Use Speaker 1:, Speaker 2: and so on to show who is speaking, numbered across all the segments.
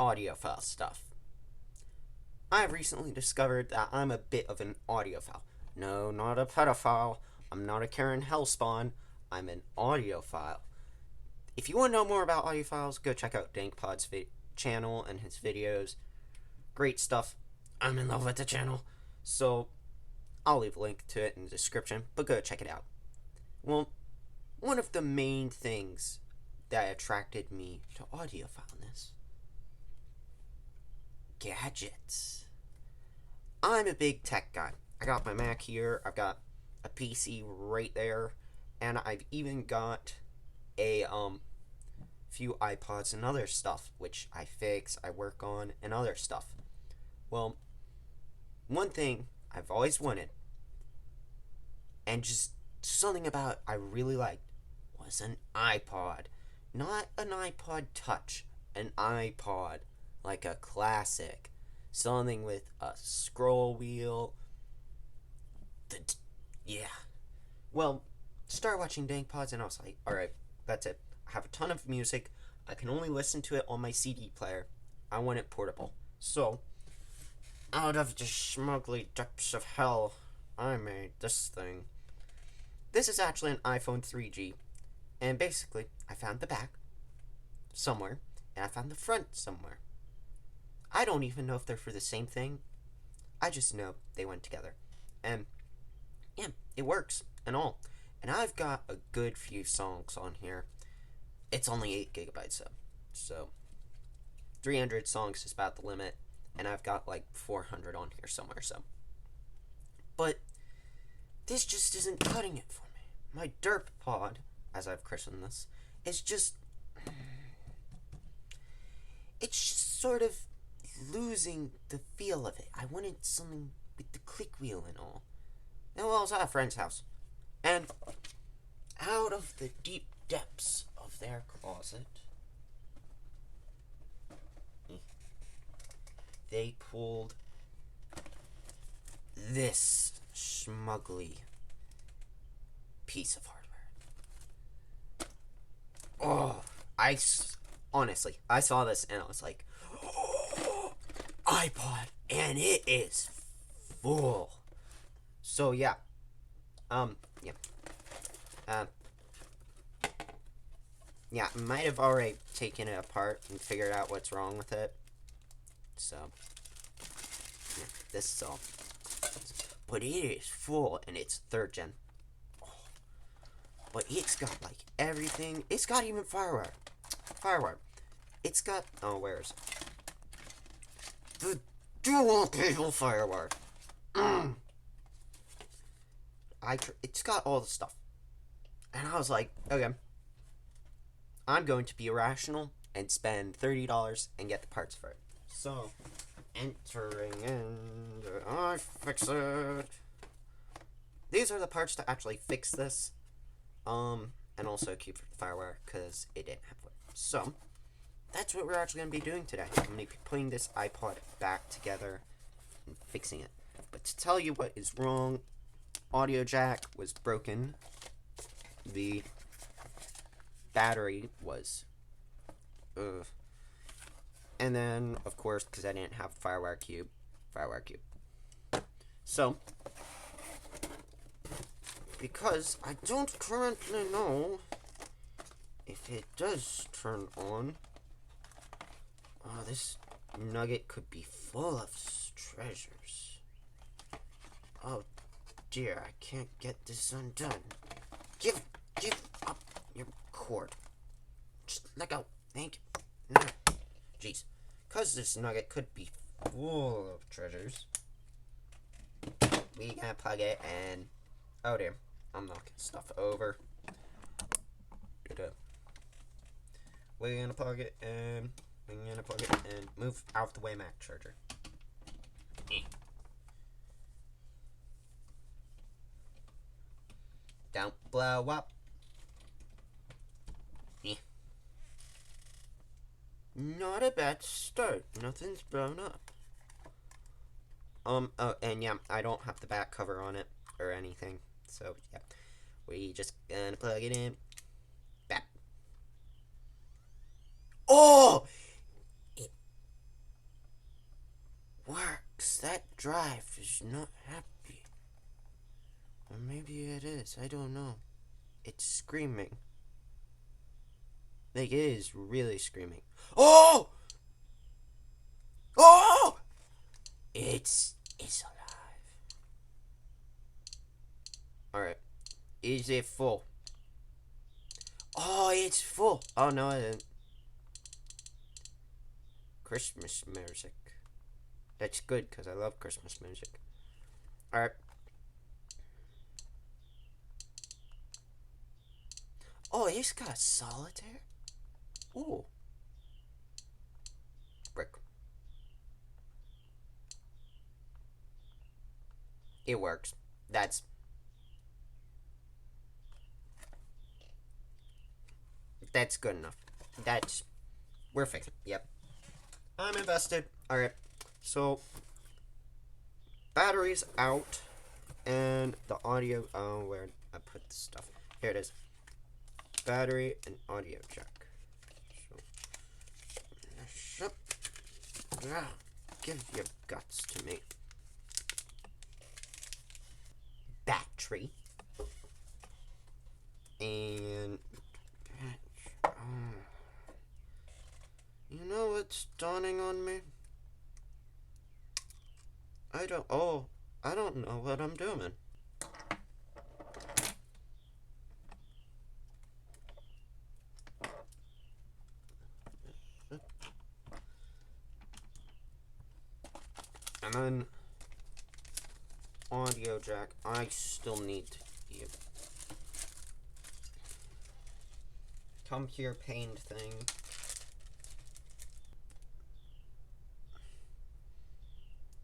Speaker 1: audiophile stuff. I have recently discovered that I'm a bit of an audiophile. No, not a pedophile. I'm not a Karen Hellspawn. I'm an audiophile. If you want to know more about audiophiles, go check out Ipod's channel and his videos. Great stuff. I'm in love with the channel. So, I'll leave a link to it in the description, but go check it out. Well, one of the main things that attracted me to audiophileness: gadgets. I'm a big tech guy. I got my Mac here, I've got a PC right there, and I've even got a few iPods and other stuff, which I fix, I work on, and other stuff. Well, one thing I've always wanted, and just something about I really liked, was an iPod. Not an iPod Touch, an iPod, like a classic. Something with a scroll wheel. Yeah. Well, start watching Pods, and I was like, alright, that's it. I have a ton of music. I can only listen to it on my CD player. I want it portable. So, out of the smugly depths of hell, I made this thing. This is actually an iPhone 3G. And basically, I found the back somewhere, and I found the front somewhere. I don't even know if they're for the same thing. I just know they went together. And yeah, it works and all. And I've got a good few songs on here. It's only 8 gigabytes though. So 300 songs is about the limit. And I've got like 400 on here somewhere. So, but this just isn't cutting it for me. My derp pod, as I've christened this, is just, it's just sort of losing the feel of it. I wanted something with the click wheel and all. And well, I was at a friend's house, and out of the deep depths of their closet, they pulled this smugly piece of hardware. Oh, honestly, I saw this and I was like, oh, iPod, and it is full. So yeah, yeah, yeah, I might have already taken it apart and figured out what's wrong with it. So, yeah, this is all. But it is full, and it's 3rd gen. Oh, but it's got like everything. It's got even firewire. Firewire. It's got, oh, where is it? The dual cable firewire. It's got all the stuff. And I was like, okay, I'm going to be irrational and spend $30 and get the parts for it. So, entering in, iFixit. These are the parts to actually fix this. And also keep the firewire, because it didn't have one. So, that's what we're actually going to be doing today. I'm going to be putting this iPod back together and fixing it. But to tell you what is wrong, audio jack was broken. The battery was, and then, of course, because I didn't have firewire cube. So, because I don't currently know if it does turn on, this nugget could be full of treasures. Oh dear, I can't get this undone. Give up your cord. Just let go. Thank you. No. Jeez. Because this nugget could be full of treasures, we can plug it and, oh dear, I'm knocking stuff over. We're gonna plug it and move out the way, Mac charger. Don't blow up. Not a bad start. Nothing's blown up. Oh, and yeah, I don't have the back cover on it or anything. So, yeah. We just gonna plug it in. Back. Oh! drive is not happy. Or maybe it is. I don't know. It's screaming. Like, it is really screaming. Oh! Oh! It's alive. Alright. Is it full? Oh, it's full. Oh, no, I didn't. Christmas music. That's good, because I love Christmas music. Alright. Oh, it's got solitaire? Ooh. Brick. It works. That's good enough. We're fixing. Yep. I'm invested. Alright. So, battery's out. And the audio. Oh, where I put the stuff. Here it is. Battery and audio jack. So, give your guts to me. Battery. And you know what's dawning on me? I don't know what I'm doing. And then audio jack. I still need you. Come here, pained thing.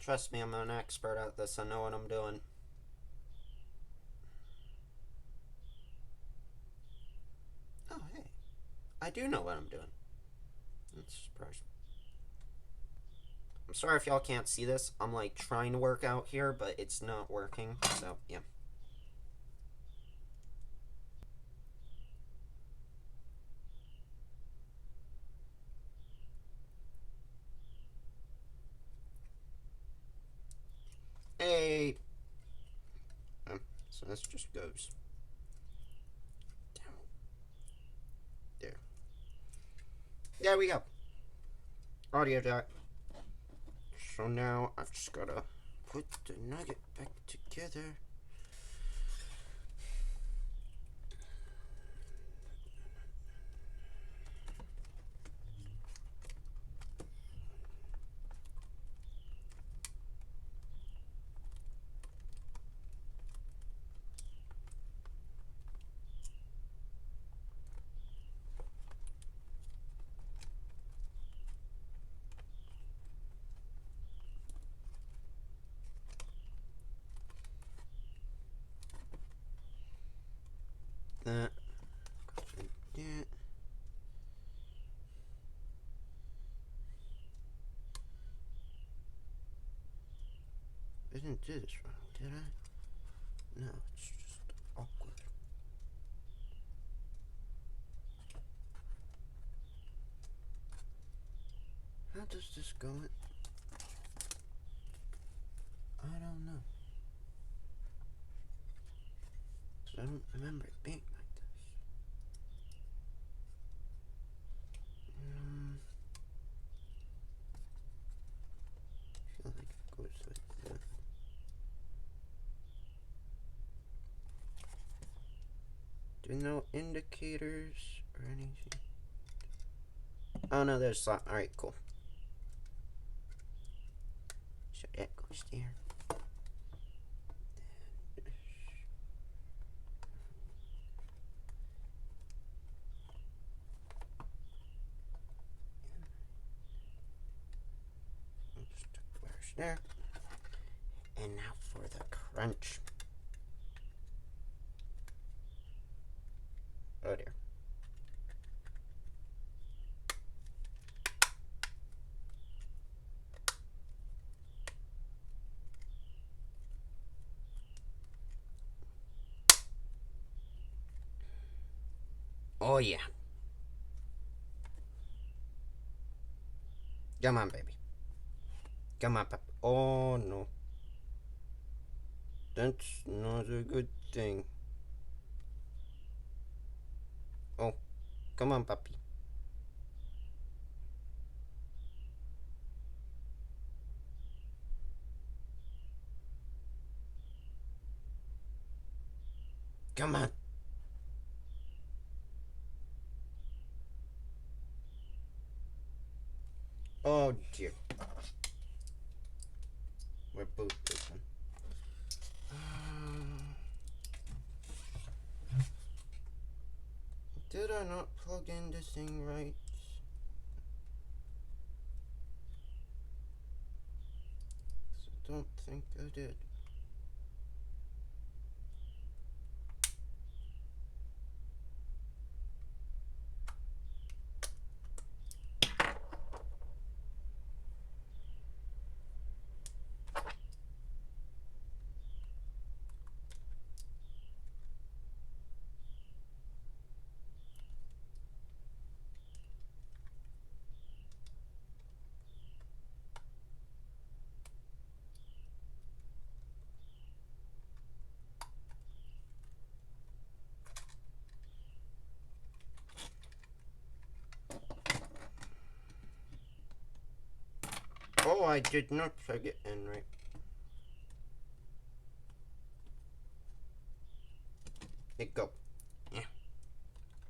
Speaker 1: Trust me, I'm an expert at this. I know what I'm doing. Oh, hey. I do know what I'm doing. That's surprising. I'm sorry if y'all can't see this. I'm like trying to work out here, but it's not working. So, yeah. Hey. So this just goes down. There. There we go. Audio jack. So now I've just gotta put the nugget back together. That. Yeah. I didn't do this wrong, did I? No, it's just awkward. How does this go in? I don't know. I don't remember it being like this. I feel like it goes like that. There no indicators or anything. Oh no, there's slot. Alright, cool. So that goes there. There. And now for the crunch. Oh dear. Oh yeah. Come on, baby. Come on, Papa. Oh no. That's not a good thing. Oh, come on, puppy. Come on. Oh dear. We're both open. Did I not plug in this thing right? I don't think I did. Oh, I did not plug it in right. It go. Yeah.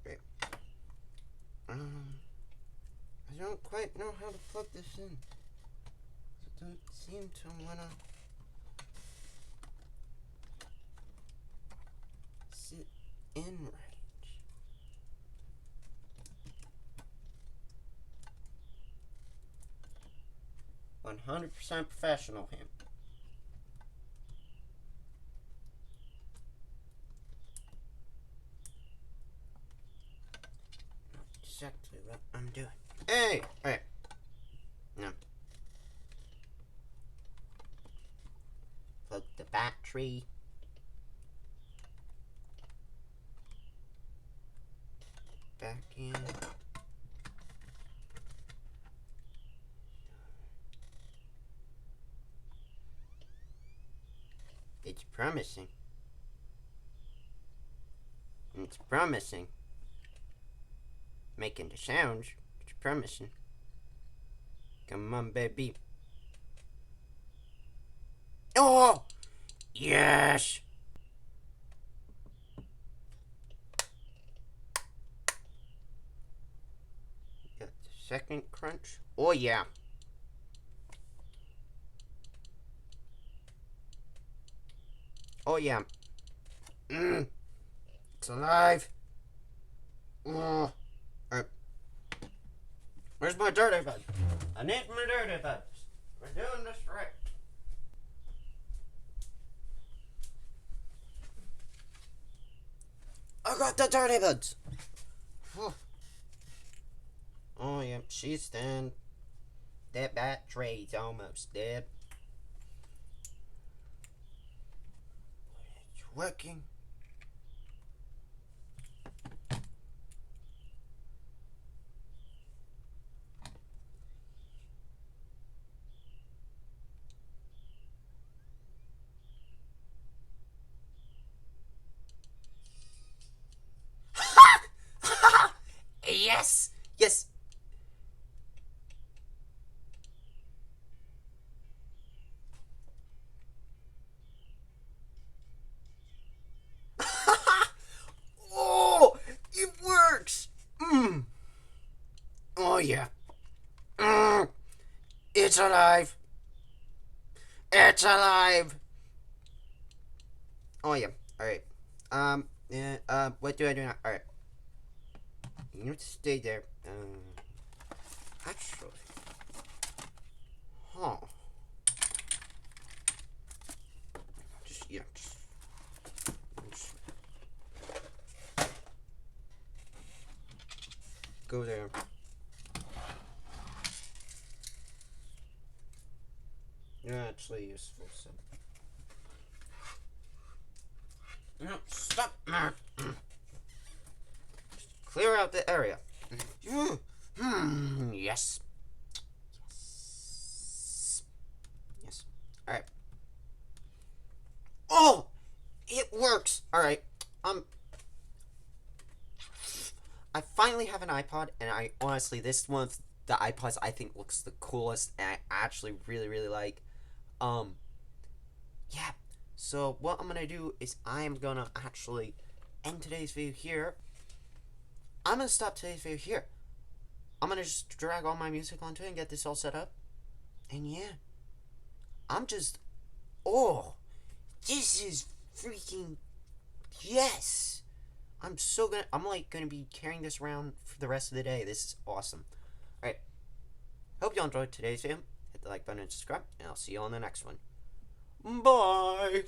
Speaker 1: Great. I don't quite know how to plug this in. I don't seem to wanna sit in right. 100% professional him. Not exactly what I'm doing. Hey! Hey! No. Plug the battery. Back in. It's promising. It's promising. Making the sounds. It's promising. Come on, baby. Oh! Yes! Got the second crunch. Oh, yeah. Oh, yeah. It's alive. Oh. Alright. Where's my dirty bud? I need my dirty buds. We're doing this right. I got the dirty buds. Oh, yeah. She's done. That battery's almost dead. It's working. Yes! Yes! Oh! It works! Oh, yeah. It's alive! It's alive! Oh, yeah. Alright. What do I do now? Alright. You need to stay there. Actually. Huh. Just go there. You're actually useful, so. No, stop! Clear out the area. Yes. Yes. Yes. Alright. Oh, it works. All right. I finally have an iPod, and I honestly, this is one of the iPods I think looks the coolest, and I actually really, really like. Um, yeah. So what I'm gonna do is I am gonna actually end today's video here. I'm gonna stop today's video here. I'm gonna just drag all my music onto it and get this all set up. And yeah, I'm just, oh, this is freaking yes. I'm like gonna be carrying this around for the rest of the day. This is awesome. Alright, hope you all enjoyed today's video. Hit the like button and subscribe, and I'll see you on the next one. Bye!